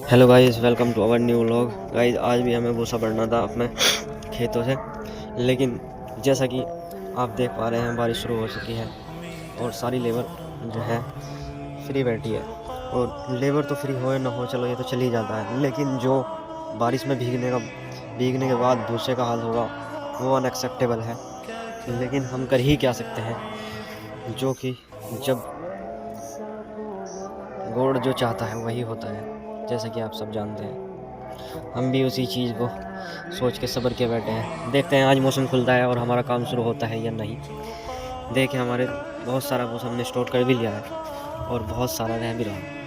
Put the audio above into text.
Hello guys, welcome to our new vlog. Guys आज भी हमें भूसा भरना था अपने खेतों से, लेकिन जैसा कि आप देख पा रहे हैं बारिश शुरू हो चुकी है और सारी लेबर जो है फ्री बैठी है। और लेबर तो फ्री हो या ना हो, चलो ये तो चल ही जाता है, लेकिन जो बारिश में भीगने के बाद भूसे का हाल होगा वो अनएक्सेप्टेबल है। लेकिन हम कर ही क्या सकते हैं, जो कि जब गॉड जो चाहता है वही होता है, जैसा कि आप सब जानते हैं। हम भी उसी चीज़ को सोच के सब्र के बैठे हैं, देखते हैं आज मौसम खुलता है और हमारा काम शुरू होता है या नहीं। देखें, हमारे बहुत सारा कुछ हमने स्टोर कर भी लिया है और बहुत सारा रह भी रहा है।